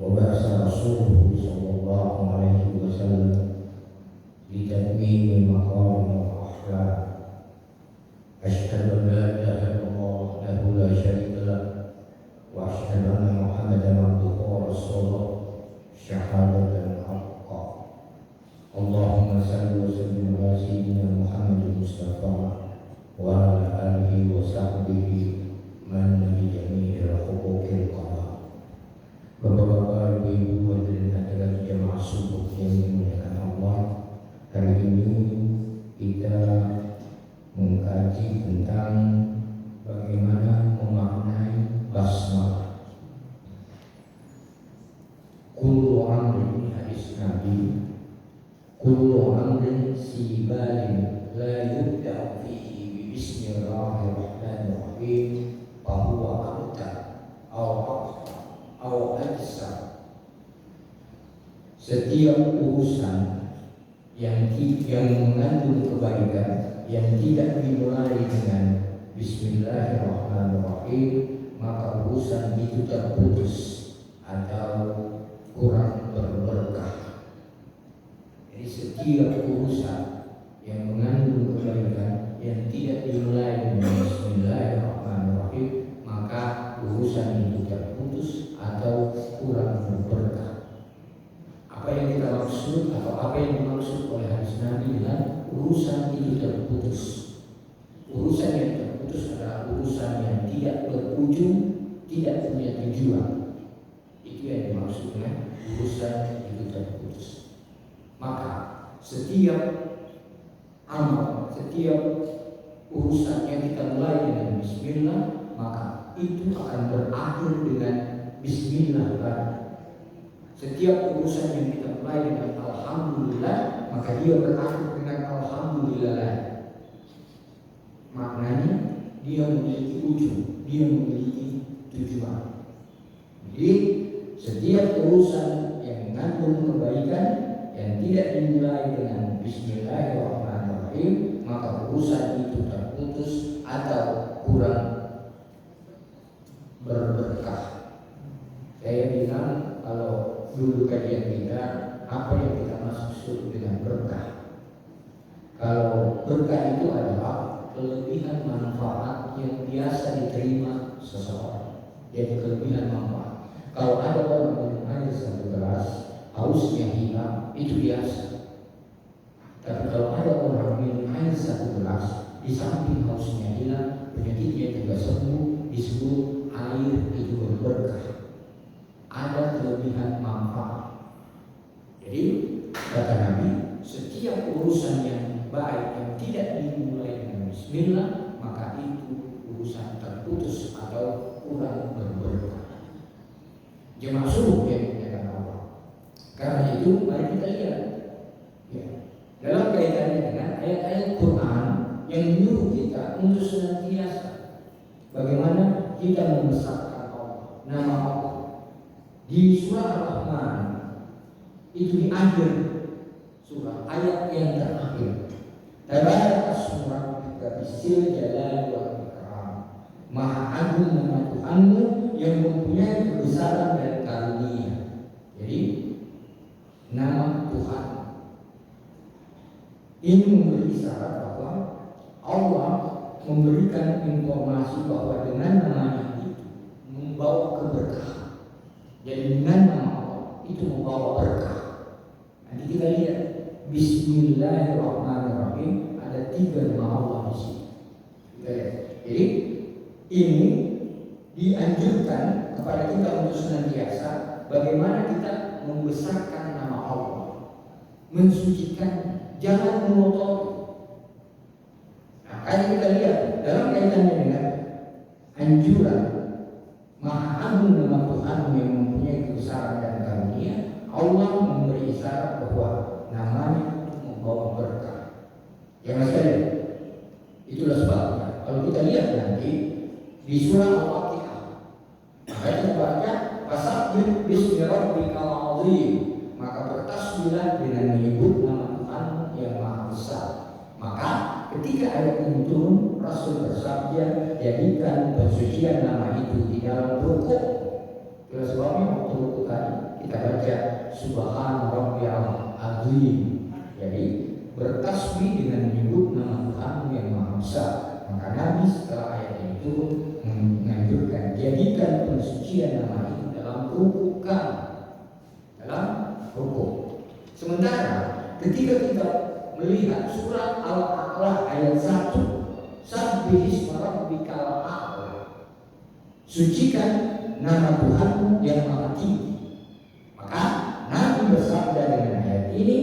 وبعث رسوله صلى الله عليه وسلم لتتميم المقام والأخلاق. أشهد أن لا إله إلا الله وحده لا شريك له وأشهد أن محمدا عبده ورسوله شهادة حقا. اللهم صل وسلم على سيدنا محمد المصطفى وعلى آله وصحبه من بجميع الحقوق القضاء. Bapak-bapak, ibu-ibu, hadirin hadirat jemaah subuh yang dimuliakan Allah, hari ini kita mengkaji tentang bagaimana memaknai basmalah. Kullu amrin, hadis Nabi, kullu amrin sibalin la yubda'u fihi bismillahirrahmanirrahim fahuwa abtar au ajsa. Setiap urusan yang mengandung kebaikan yang tidak dimulai dengan bismillahirrahmanirrahim, maka urusan itu terputus atau kurang berberkah. Jadi setiap urusan yang mengandung kebaikan yang tidak dimulai dengan bismillahirrahmanirrahim, maka urusan itu terputus atau kurang berberkah. Apa yang kita maksud atau apa yang dimaksud oleh hadis Nabi dengan urusan itu terputus? Urusan yang terputus adalah urusan yang tidak berujung, tidak punya tujuan. Itu yang dimaksud dengan urusan itu terputus. Maka setiap amal, setiap urusan yang kita mulai dengan bismillah, maka itu akan berakhir dengan bismillah lagi. Setiap urusan yang kita mulai dengan alhamdulillah, maka dia berakhir dengan alhamdulillah lagi. Maknanya dia memiliki ujung, dia memiliki tujuan. Jadi setiap urusan yang mengandung kebaikan yang tidak dimulai dengan bismillahirrahmanirrahim, maka urusan itu terputus atau kurang berberkah. Saya bilang kalau dulu kajian kita, apa yang kita maksud dengan berkah? Kalau berkah itu adalah kelebihan manfaat yang biasa diterima seseorang. Jadi kelebihan manfaat. Kalau ada orang minum air satu gelas, hausnya hilang, itu biasa. Tapi kalau ada orang minum air satu gelas, di samping hausnya hilang, penyakitnya juga sembuh, disebut air itu berberkah. Ada kelebihan manfaat. Jadi kata Nabi, setiap urusan yang baik yang tidak dimulai dengan bismillah, maka itu urusan terputus atau kurang berberkah. Jemaah subuh yang dimuliakan Allah. Karena itu mari kita lihat ya, dalam kaitannya dengan ayat-ayat Quran yang menyuruh kita untuk senantiasa bagaimana kita membesarkan Allah, nama Allah. Di surah Ar-Rahman itu di akhir surah ayat yang terakhir, tabaraka surah bisil jalal wal ikram, maha agung nama Tuhanmu yang mempunyai kebesaran dan karunia. Jadi nama Tuhan ini memberi isyarat bahwa Allah memberikan informasi bahwa dengan namanya itu membawa keberkahan. Jadi dengan nama Allah itu membawa berkah. Nanti kita lihat bismillahirrahmanirrahim, ada 3 nama Allah di sini. Kita lihat. Jadi ini dianjurkan kepada kita untuk senantiasa bagaimana kita membesarkan nama Allah, mensucikan, jangan mengotori. Nah, kayak kita lihat dalam kaitannya dengan anjuran maha agung nama Tuhan yang mempunyai kebesaran dan karunia, Allah memberi isyarat bahwa namanya untuk membawa berkah. Jangan sekali. Itulah sebabnya kalau kita lihat nanti di surah Al-Fatihah, maka kita baca fasabbih bismi rabbikal azim, maka bertasbihlah dengan menyebut nama Tuhan yang maha besar. Maka ketika ayat ini turun, Rasul bersabda, jadikan pensucian nama itu di dalam rukuk. Itulah sebabnya waktu tadi kita baca Subhana Rabbiyal Azim. Jadi bertasbih dengan menyebut nama Tuhanmu yang Maha Besar. Maka Nabi setelah ayat itu menganjurkan jadikan pensucian nama itu dalam rukuk kamu, dalam rukuk. Sementara ketika kita melihat surat Al-A'la ayat 1, Sabbihisma rabbikal a'la, sucikan nama Tuhanmu yang Maha Tinggi. Maka Nabi bersabda dengan ayat ini,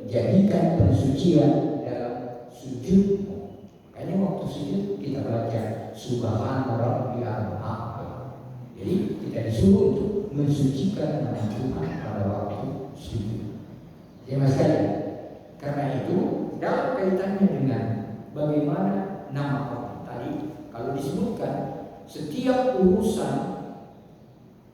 jadikan pensucian dalam sujudmu. Makanya waktu sujud kita baca Subhana Rabbiyal A'la. Jadi kita disuruh untuk mensucikan nama Tuhan pada waktu sujud. Ya mas sekalian, karena itu dalam kaitannya dengan bagaimana nama Allah tadi, kalau disebutkan setiap urusan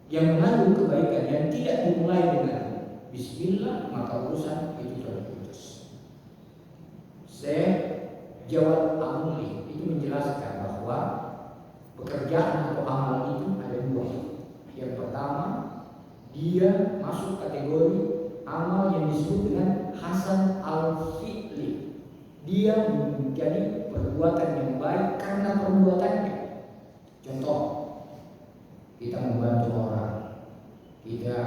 yang mengandung kebaikan yang tidak dimulai dengan Bismillah, maka urusan itu telah putus. Jawab Amuli itu menjelaskan bahwa pekerjaan atau amal itu ada dua. Yang pertama, dia masuk kategori amal yang disebut dengan Hasan al-Fi'li. Dia menjadi perbuatan yang baik karena perbuatannya. Contoh, kita membantu orang, kita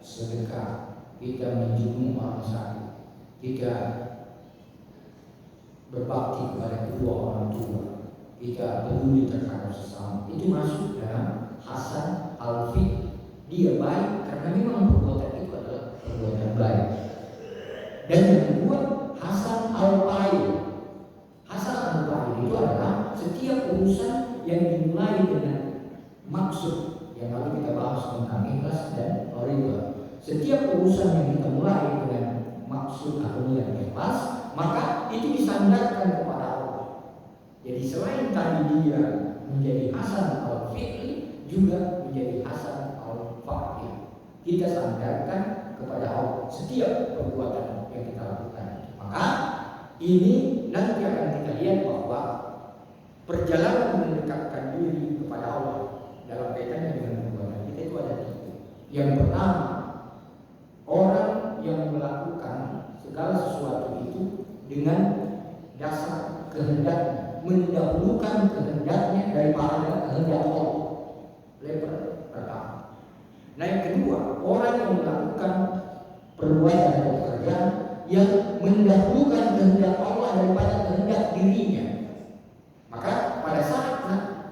sedekah, kita menjenguk orang sakit, kita berbakti kepada kedua orang tua, kita peduli terhadap sesama. Itu masuk dalam Hasan al-Fi'li. Dia baik karena memang perbuatan itu adalah perbuatan baik. Dan yang kedua, Hasan al-Fa'il. Hasan al-Fa'il itu adalah setiap urusan yang dimulai dengan maksud, yang lalu kita bahas tentang ikhlas dan ridha. Setiap urusan yang kita mulai dengan maksud atau niat ikhlas, maka itu disandarkan kepada Allah. Jadi selain tadi dia menjadi Hasan al-Fi'li, juga menjadi Hasan al-Fa'il. Kita sandarkan kepada Allah setiap perbuatan yang kita lakukan. Maka ini nanti akan kita lihat bahwa perjalanan mendekatkan diri kepada Allah dalam kaitannya dengan perbuatan kita itu ada tiga. Yang pertama, orang yang melakukan segala sesuatu itu dengan dasar kehendaknya, mendahulukan kehendaknya daripada kehendak Allah. Level pertama. Nah yang kedua, orang yang melakukan perbuatan atau pekerjaan yang mendahulukan kehendak Allah daripada kehendak dirinya. Maka pada saat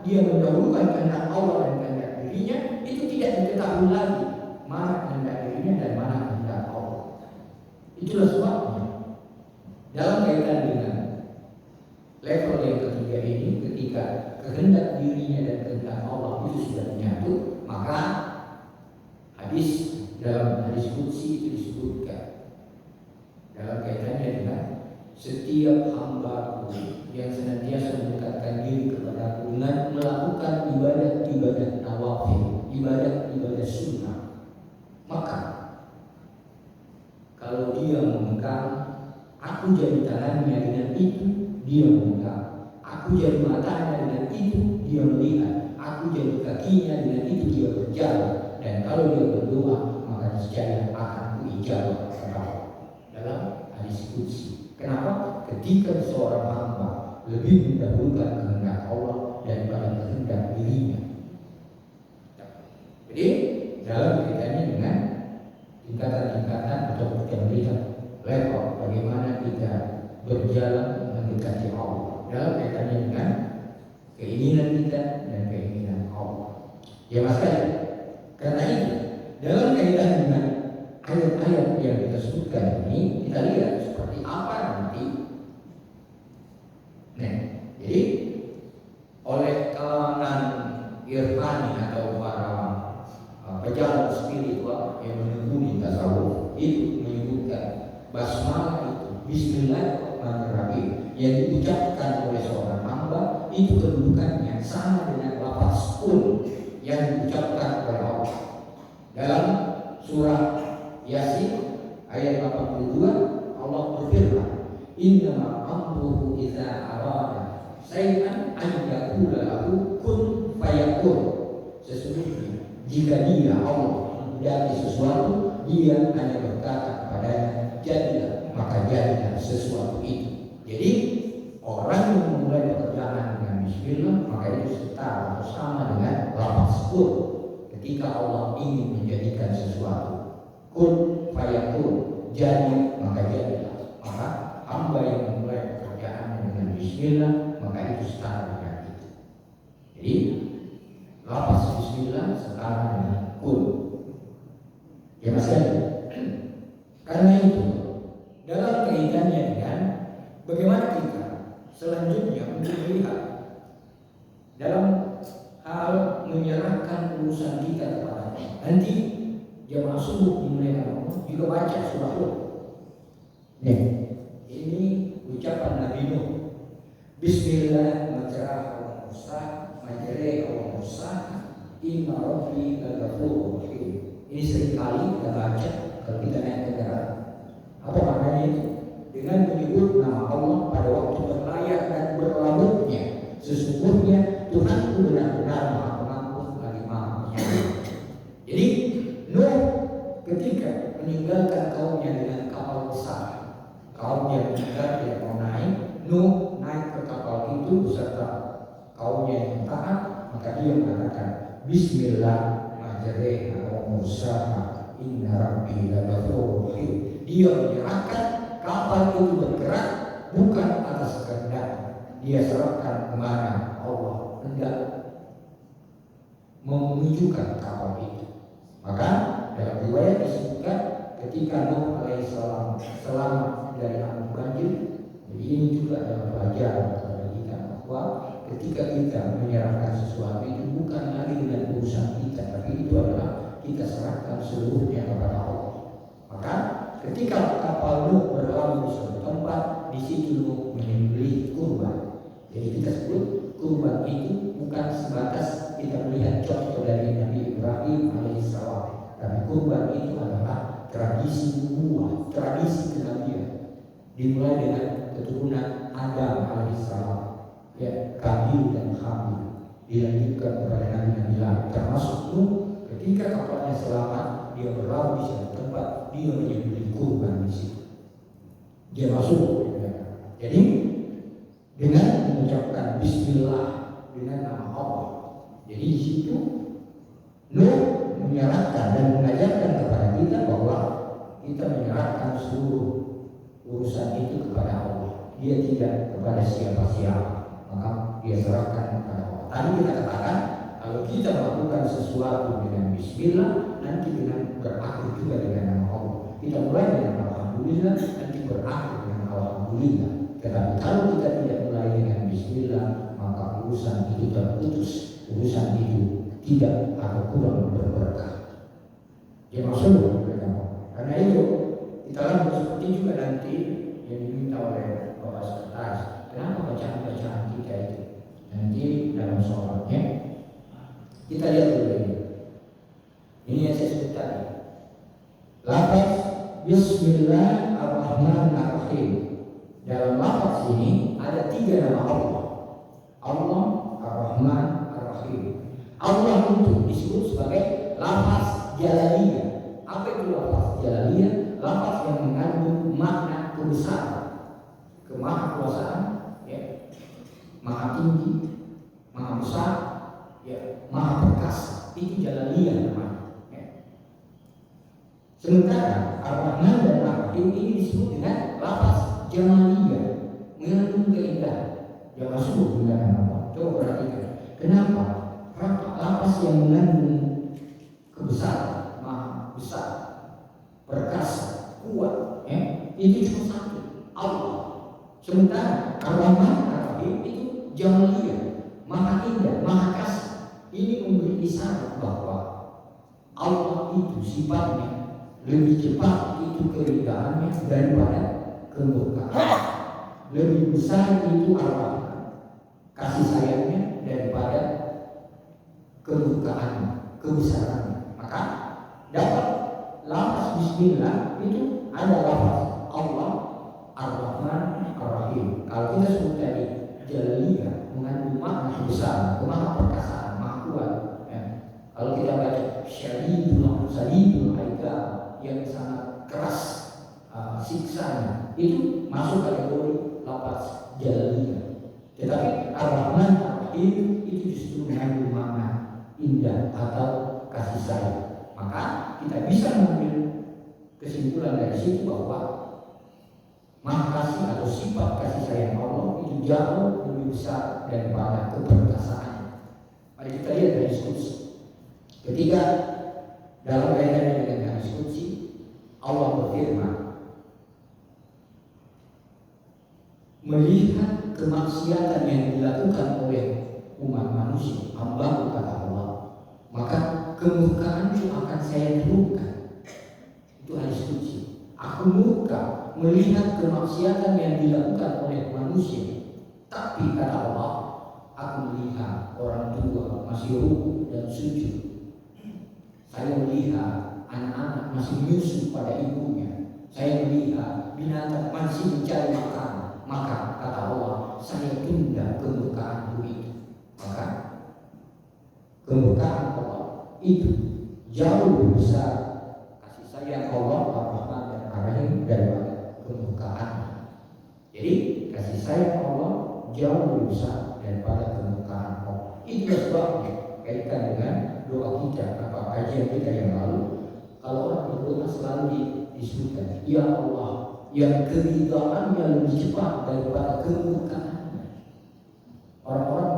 dia mendahulukan kehendak Allah dan kehendak dirinya, itu tidak diketahui lagi mana kehendak dirinya dan mana kehendak Allah. Itulah sebabnya dalam kaitan dengan level yang ketiga ini, ketika kehendak dirinya dan kehendak Allah itu sudah menyatu, maka dalam hadis qudsi itu disebutkan dalam kaitannya dengan setiap hamba yang senantiasa mendekatkan diri kepada Aku dengan melakukan ibadah-ibadah nawafil, ibadah-ibadah sunnah, maka kalau dia memegang, Aku jadi tangannya, dengan itu dia memegang. Aku jadi matanya, dengan itu dia melihat. Aku jadi kakinya, dengan itu dia berjalan. Dan kalau dia berdoa, maka niscaya akan kuijabah dalam hadis qudsi. Kenapa? Ketika seorang hamba lebih mendahulukan kehendak Allah daripada kehendak dirinya. Jadi dalam kaitannya dengan tingkatan-tingkatan atau kita melihat level bagaimana kita berjalan mendekati Allah dalam kaitannya dengan keinginan kita dan keinginan Allah. Ya mas kalian, karena itu dalam kaitan dengan ayat-ayat yang kita sebutkan ini, kita lihat seperti apa nanti. Nah, jadi oleh kalangan irfani atau para pejalan spiritual yang menekuni tasawuf itu menyebutkan basmalah itu, Bismillahirrahmanirrahim, yang diucapkan oleh seorang hamba itu kedudukannya sama dengan lafaz qul yang diucapkan oleh Allah. Dalam surah Yasin ayat 82 Allah berfirman, innama amruhu idza arada syai'an an yaqula lahu kun fayakun. Sesungguhnya Jika dia Allah menjadi sesuatu, dia hanya berkata kepadanya jadilah, maka jadilah sesuatu itu. Jadi orang yang memulai pekerjaan dengan bismillah, maka itu setara atau sama dengan lafaz kun. Ketika Allah ingin menjadikan sesuatu, kun fayakun, jadi maka jadilah. Maka hamba yang memulai pekerjaannya dengan bismillah, maka itu setara dengan itu. Jadi lafaz bismillah setara dengan kun. Ya Mas Gadi. Karena itu dalam kaitannya dengan bagaimana kita selanjutnya untuk melihat dalam hal menyerahkan urusan kita kepada Allah. Nanti jamaah subuh dimulai Allah juga baca surah Nuh. Nih, ini ucapan Nabi Nuh. Bismillah majraha wa mursaha majraha wa mursaha inna rabbi laghafurur rahim. Ini seringkali kita baca kalau kita naik kendaraan. Apa maknanya itu? Dengan menyebut nama Allah pada waktu berlayar dan berlabuhnya. Sesungguhnya Tuhan itu benar-benar Maha Pengampun lagi Maha Penyayang. Jadi Nuh ketika meninggalkan kaumnya dengan kapal besar, kaumnya meninggal tidak mau naik, Nuh naik ke kapal itu beserta kaumnya yang taat, maka dia mengatakan Bismillah majraha wa mursaha inna rabbi laghafurur rahim. Dia menyerahkan kapal itu bergerak bukan atas kehendak, dia serahkan kemana Allah hendak menunjukkan kapal itu. Maka dalam riwayat disebutkan ketika Nuh alaihissalam selamat dari api banjir. Jadi ini juga adalah pelajaran kepada kita bahwa ketika kita menyerahkan sesuatu itu bukan lagi dengan urusan kita, tapi itu adalah kita serahkan seluruhnya kepada Allah. Maka ketika kapal Nuh berlalu di suatu tempat, di situ Nuh menyembelih kurban. Jadi kita sebut kurban itu bukan sebatas kita melihat contoh dari Nabi Ibrahim alaihissalam, tapi kurban itu adalah tradisi nubuah, tradisi kenabian, dimulai dengan keturunan Adam alaihissalam, ya, Kabil dan Habil, dilanjutkan kepada Nabi lain, termasuk Nuh. Ketika kapalnya selamat, dia berlalu di suatu tempat, dia menyembelih kurban di situ. Dia masuk. Jadi dengan mengucapkan Bismillah dengan nama Allah. Jadi di situ Nuh menyerahkan dan mengajarkan kepada kita bahwa kita menyerahkan seluruh urusan itu kepada Allah. Dia tidak kepada siapa-siapa, maka dia serahkan kepada Allah. Tadi kita katakan kalau kita melakukan sesuatu dengan Bismillah, nanti dengan berakhir juga dengan nama Allah. Kita mulai dengan Alhamdulillah, nanti berakhir dengan Alhamdulillah. Tetapi kalau kita tidak mulai dengan Bismillah, maka urusan itu terputus, urusan itu tidak atau kurang berberkah. Ya maksudnya, karena itu kita lanjut seperti juga nanti yang diminta oleh Bapak Sekretaris. Kenapa bacaan-bacaan kita itu nanti dalam sholatnya kita lihat dulu ini. Ini yang saya sebut tadi. Lafaz Bismillahirrahmanirrahim. Dalam lafaz ini ada 3 nama Allah. Allah Ar-Rahman Ar-Rahim. Allah itu disebut sebagai lafaz jalaliyah. Apa itu lafaz jalaliyah? Lafaz yang mengandung makna kebesaran, kemahakuasaan, ya, maha tinggi, maha besar, ya, maha perkasa. Itu jalaliyah namanya. Ya. Sementara Ar-Rahman dan Ar-Rahim ini disebut dengan lafaz jamaliyah, mengandung keindahan. Yang masuk dengan nama. Coba perhatikan. Kenapa? Lafaz yang mengandung kebesaran, maha besar, perkasa, kuat, ya, itu cuma satu, Allah. Sementara Ar-Rahman Ar-Rahim itu jamaliyah, maha indah, maha kasih. Ini memberi isyarat bahwa Allah itu sifatnya lebih cepat itu keindahannya daripada kemurkaan. Lebih besar itu Ar-Rahman, kasih sayangnya daripada kemurkaannya, kebesarannya. Maka dapat lafaz Bismillah itu ada lafaz Allah Ar-Rahman Ar-Rahim. Kalau kita sebut tadi jalaliyah mengandung makna besar, maha perkasaan, maha kuat. Ya. Kalau kita baca itu masuk kategori lafaz jaliyah. Tetapi Ar-Rahman Ar-Rahim itu justru mengandung makna indah atau kasih sayang. Maka kita bisa mengambil kesimpulan dari situ bahwa maha kasih atau sifat kasih sayang Allah itu jauh lebih besar daripada keperkasaan. Mari kita lihat dari diskusi. Ketika dalam kaitannya dengan diskusi, Allah berfirman, melihat kemaksiatan yang dilakukan oleh umat manusia, hamba kata Allah, maka kemurkaanku akan saya turunkan. Itu hadis qudsi. Aku murka melihat kemaksiatan yang dilakukan oleh manusia, tapi kata Allah, aku melihat orang tua masih ruku dan sujud. Saya melihat anak-anak masih menyusu pada ibunya. Saya melihat binatang masih mencari makan. Maka kata Allah, saya tunda kemurkaanku itu. Maka kemurkaan Allah itu jauh lebih besar kasih sayang Allah Ar-Rahman dan Ar-Rahim daripada kemurkaan. Jadi kasih sayang Allah jauh lebih besar daripada kemurkaan Allah. Itu sebabnya kaitan dengan doa kita atau kajian kita yang lalu, kalau orang berdoa selalu disebutkan, ya Allah yang keridhaannya lebih cepat daripada kemurkaannya. Orang-orang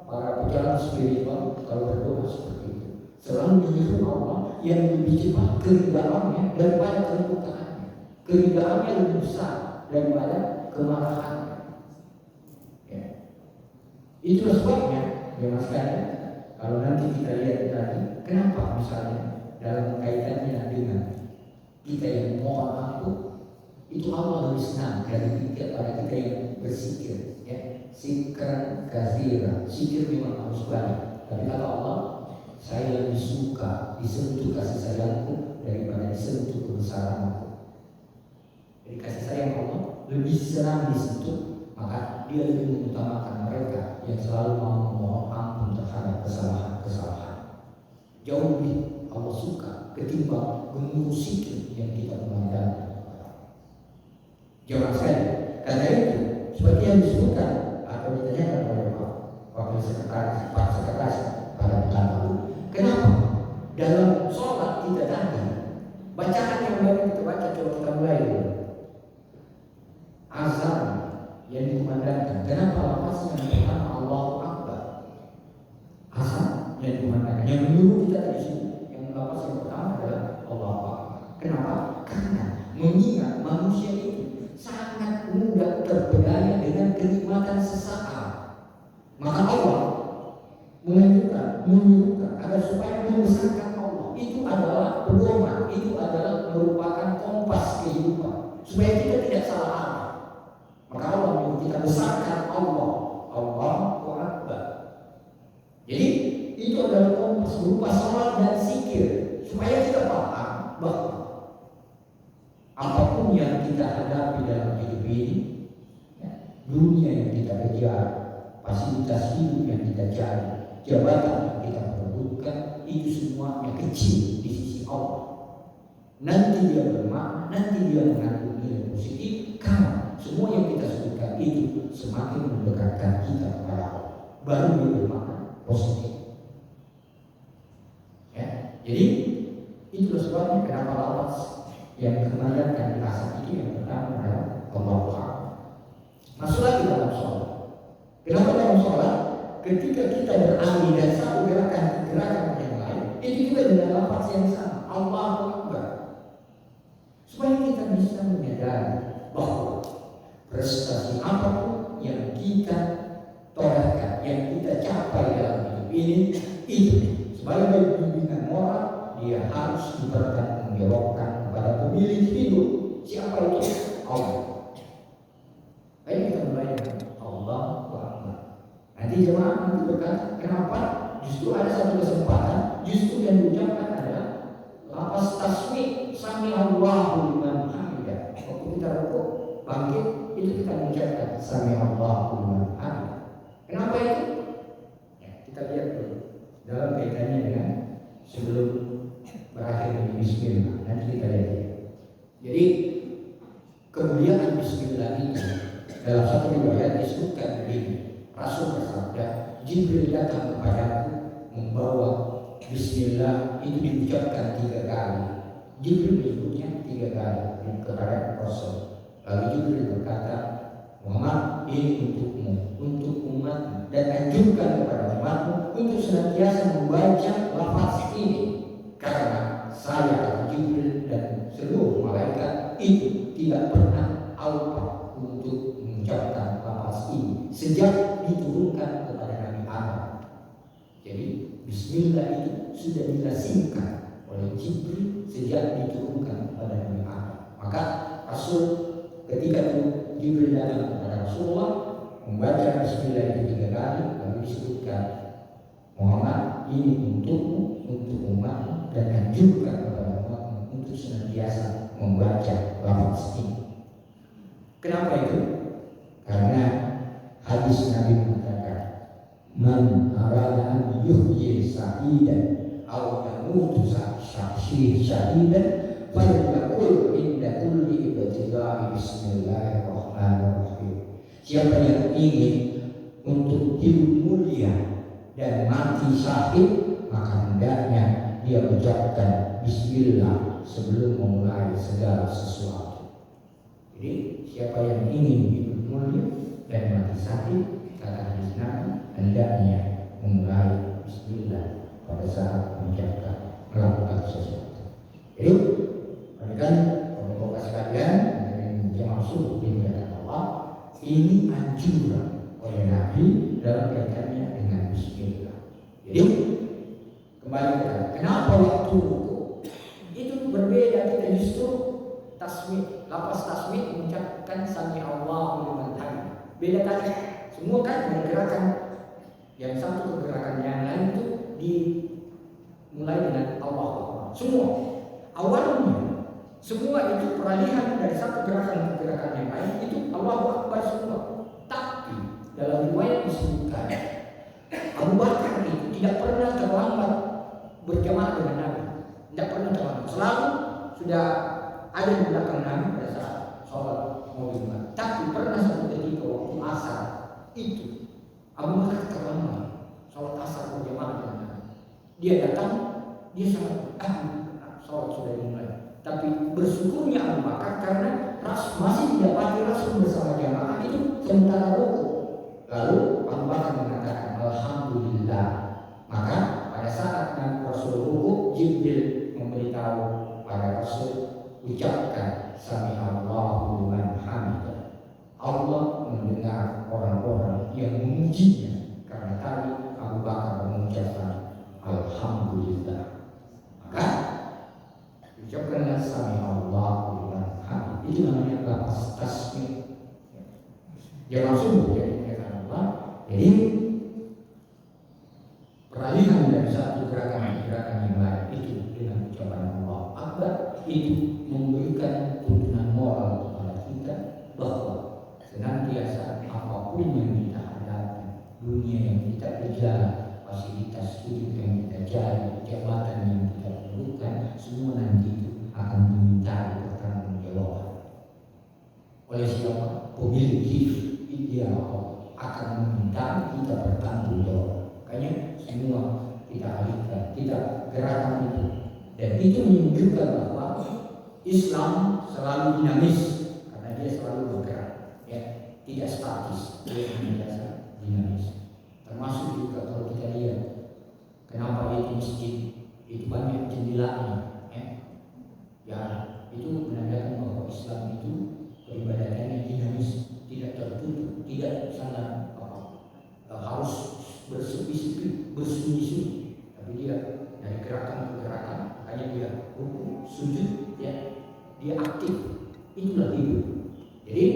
para pejalan spiritual kalau berdoa seperti itu selalu menyuruh Allah yang lebih cepat keridhaannya daripada kemurkaannya. Keridhaannya lebih besar daripada kemarahannya. Ya. Itu sebabnya ya mas sekalian, kalau nanti kita lihat tadi, kenapa misalnya dalam kaitannya dengan kita yang mohon ampun, itu Allah lebih senang dari kita pada kita yang bersikir, ya, sikran katsira. Sikir memang harus banyak, tapi kata Allah, saya lebih suka disentuh kasih sayangku daripada disentuh kebesaranku. Jadi kasih sayang Allah lebih senang disentuh, maka dia lebih mengutamakan mereka yang selalu mau memohon ampun terhadap kesalahan-kesalahan. Jauh lebih Allah suka ketimbang gemuruh sikir yang kita memandang. Jangan sekali. Karena itu, seperti yang disebutkan atau ditanyakan oleh Wakil Sekretaris pada pekan lalu, kenapa dalam sholat kita tadi bacaan yang baru kita baca, coba kita mulai dulu. Azan yang dikumandangkan, kenapa lafaznya yang pertama Allahu Akbar? Azan yang dikumandangkan, yang menyuruh kita dari sini, yang lafaz yang pertama adalah Allahu Akbar. Kenapa? Karena mengingat manusia itu sangat mudah terpedaya dengan kenikmatan sesaat. Maka Allah menyuruhkan agar supaya membesarkan Allah. Itu adalah pedoman, itu adalah merupakan kompas kehidupan, supaya kita tidak salah arah. Maka Allah menyuruh kita besarkan Allah, Allahu Akbar. Jadi itu adalah kompas berupa salat dan zikir, supaya kita paham bahwa apapun yang kita hadapi dalam hidup ini, ya, dunia yang kita kejar, fasilitas hidup yang kita cari, jabatan yang kita perebutkan, itu semuanya kecil di sisi Allah. Nanti dia bermakna, nanti dia mengandung nilai positif, karena semua yang kita sebutkan itu semakin mendekatkan kita kepada Allah, baru dia bermakna positif. Ya, jadi itulah sebabnya kenapa lafaz yang dikembalikan di asal itu yang pertama adalah pembawa. Masuk lagi dalam sholat. Kenapa dalam sholat? Ketika kita beralih dari satu gerakan ke gerakan yang lain, itu juga dengan lafaz yang sama, Allahu Akbar. Supaya kita bisa menyadari bahwa prestasi apapun yang kita torehkan, yang kita capai dalam hidup ini, itu sebagai bimbingan moral, dia harus dipertanggungjawabkan kepada pemilik hidup. Siapa itu? Allah. Baik, kita mulai dengan Allahu Akbar. Nanti jemaah nanti berkata, kenapa justru ada satu kesempatan, justru yang diucapkan adalah lafaz tasmi' sami Allahu liman hamidah. Waktu kita rukuk bangkit, itu kita mengucapkan sami Allahu liman hamidah. Kenapa itu? Ya, kita lihat dulu dalam kaitannya dengan sebelum berakhir di bismillah. Nanti kita lihat. Jadi kemuliaan bismillah itu dalam satu riwayat disebutkan begini, Rasul bersabda, Jibril datang kepadaku membawa bismillah itu diucapkan 3 kali. Jibril menyebutnya 3 kali kepada Rasul. Lalu Jibril berkata, Muhammad, ini untukmu, untuk umatmu, dan anjurkan kepada umatmu untuk senantiasa membaca lafaz ini, karena saya Jibril dan seluruh malaikat itu tidak pernah lupa untuk mengucapkan lafaz ini sejak diturunkan kepada Nabi Adam. Jadi bismillah itu sudah dilazimkan oleh Jibril sejak diturunkan kepada Nabi Adam. Maka Rasul ketika itu Jibril datang kepada Rasulullah membaca bismillah itu 3 kali, lalu disebutkan, Muhammad, ini untukmu, untuk umatmu, dan anjurkan kepada umatmu untuk senantiasa membaca lafaz ini. Kenapa itu? Karena hadis Nabi mengatakan, man arada an yuhyi sa'idan aw yamutu syahidan falyaqul inda kulli ibtida'i bismillahirrahmanirrahim. Siapa yang ingin untuk hidup mulia dan mati syahid, maka hendaknya dia mengucapkan bismillah sebelum memulai segala sesuatu. Jadi siapa yang ingin hidup mulia dan mati syahid, kata hadis Nabi, hendaknya memulai bismillah pada saat mengucapkan melakukan sesuatu. Jadi berikan bapak sekalian yang masuk di hadapan Allah, ini anjuran oleh Nabi dalam kaitannya dengan bismillah. Jadi kembali ke kenapa waktu itu berbeda, kita justru tasmid, lafaz tasmid mengucapkan sami Allahu liman hamidah. Beda tadi, semua kan bergerakan, yang satu gerakan yang lain itu dimulai dengan Allah. Semua awalnya semua itu peralihan dari satu gerakan ke gerakan yang lain itu Allahu Akbar semua. Tapi dalam riwayat disebutkan Abu Bakar itu tidak pernah terlambat berjamaah dengan Nabi, tidak pernah terlambat. Selalu sudah ada di belakang Nabi pada saat sholat mau Jumat. Tapi pernah satu ketika waktu asar itu Abu Bakar terlambat sholat asar berjamaah dengan Nabi. Dia datang, dia sangat sholat sudah dimulai. Tapi bersyukurnya Abu Bakar karena masih didapati Rasul bersama jamaah itu sementara rukuk. Lalu Abu Bakar mengatakan alhamdulillah. Maka pada saat Rasul rukuk, Jibril memberitahu pada Rasul, ucapkan sami Allahu liman hamidah. Allah mendengar orang-orang yang memujinya, karena tadi Abu Bakar mengucapkan alhamdulillah. Maka ucapkanlah sami Allahu liman hamidah. Itu namanya lafaz tasmid. Jangan langsung jadi kata Allah. Jadi peralihan dari satu gerakan ke gerakan yang lain itu dengan ucapan Allah Akbar itu memberikan tuntunan moral kepada kita bahwa senantiasa apapun yang kita hadapi, dunia yang kita kejar, fasilitas hidup yang kita cari, jabatan yang kita perlukan, semua nanti itu akan dimintai pertanggungjawaban oleh siapa? Pemilik hidup. Dia akan meminta kita bertanggung jawab. Makanya semua kita alihkan, kita gerakan itu, dan itu menunjukkan bahwa Islam selalu dinamis karena dia selalu bergerak, ya, tidak statis, dia biasa dinamis. Termasuk juga kalau kita lihat kenapa itu masjid itu banyak jendelanya, ya itu menandakan bahwa Islam itu peribadatannya dinamis, tidak tertutup, tidak sana harus bersepi-sepi, bersunyi-sunyi, tapi dia dari gerakan ke gerakan, makanya dia rukuk, sujud, ya, dia aktif. Itulah hidup. Jadi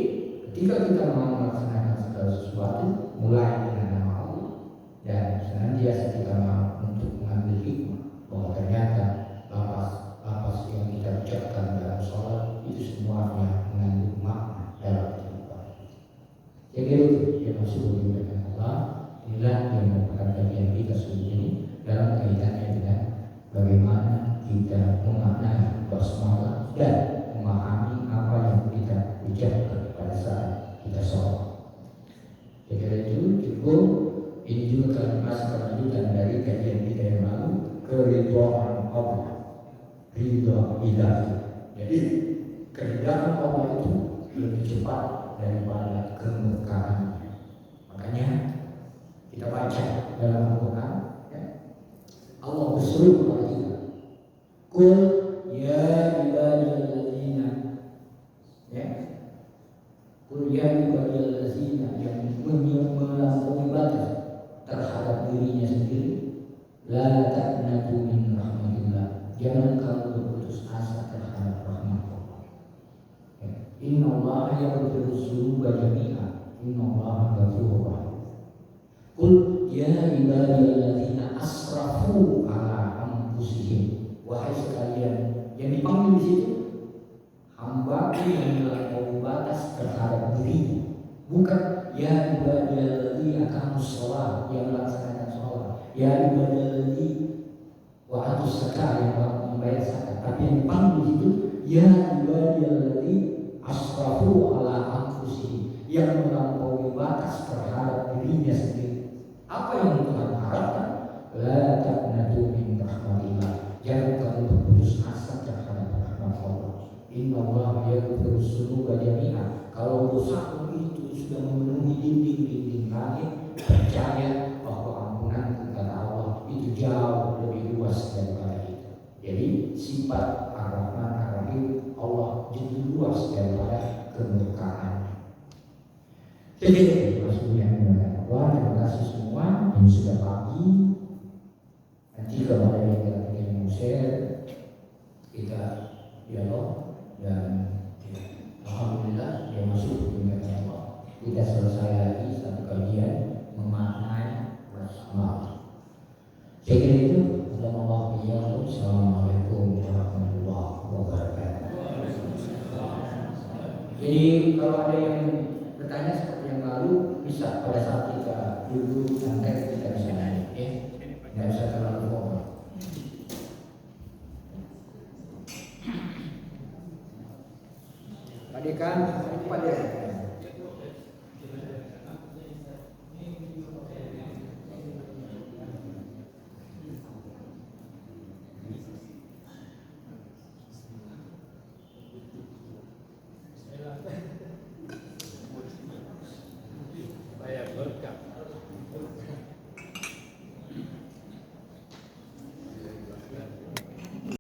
ketika kita mau melaksanakan segala sesuatu, mulai dengan nama Allah, dan senantiasa kita mau untuk mengambil hikmah bahwa ternyata lapas yang kita ucapkan dalam sholat itu semuanya mengandung makna dalam kehidupan. Jadi yang masuk dengan Allah, inilah yang merupakan bagian kita ini dalam kaitannya dengan bagaimana kita memaknai basmalah dan memahami apa yang kita ucapkan ilahi. Jadi kehendak Allah itu lebih cepat daripada kemurkaannya. Makanya kita baca dalam Al-Quran, ya, Allah berseru kepada kita, Qul ya ibadiyalladzina, ya, Qul ya ibadiyalladzina, yang melampaui batas terhadap dirinya sendiri, la taqnatu min rahmatillah, jangan kamu berputus asa terhadap rahmat Allah. Inna Allah yaghfiru dzunuba jami'a, inna Allah ghafurur rahim. Qul ya ibadiyalladzina asrafu ala anfusihim, wahai sekalian yang dipanggil di situ hamba yang melampaui batas terhadap dirinya, bukan ya ibadiyalladzina aqamus shalah, yang melaksanakan sholat, ya ibadiyalladzi wa atus zakah, yang membayar zakat, tapi yang dipanggil di situ ya ibadiyalladzi asrafu ala anfusihim, yang melampaui batas terhadap dirinya sendiri. Apa yang Tuhan harapkan? La taqnatu min rahmatillah, jangan kamu berputus asa terhadap rahmat Allah. Inna Allah yaghfiru dzunuba jami'a. Kalau dosamu itu sudah memenuhi dinding-dinding langit, percaya bahwa ampunan kata Allah itu jauh lebih luas daripada itu. Jadi sifat Ar-Rahman Ar-Rahim Allah jadi luas daripada kemurkaan. Jadi maksudnya terima kasih semua yang sudah pagi. Nanti kalau ada yang ingin share, kita dialog, dan alhamdulillah dia masuk ke dunia Allah. Kita selesai lagi satu kajian memaknai bersama. Saya kira itu. Assalamualaikum warahmatullahi wabarakatuh. Jadi kalau ada yang bertanya seperti yang lalu, bisa pada saat kita duduk santai kita bisa nanya, ya, nggak usah terlalu formal. Pak Dekan, Pak Dekan.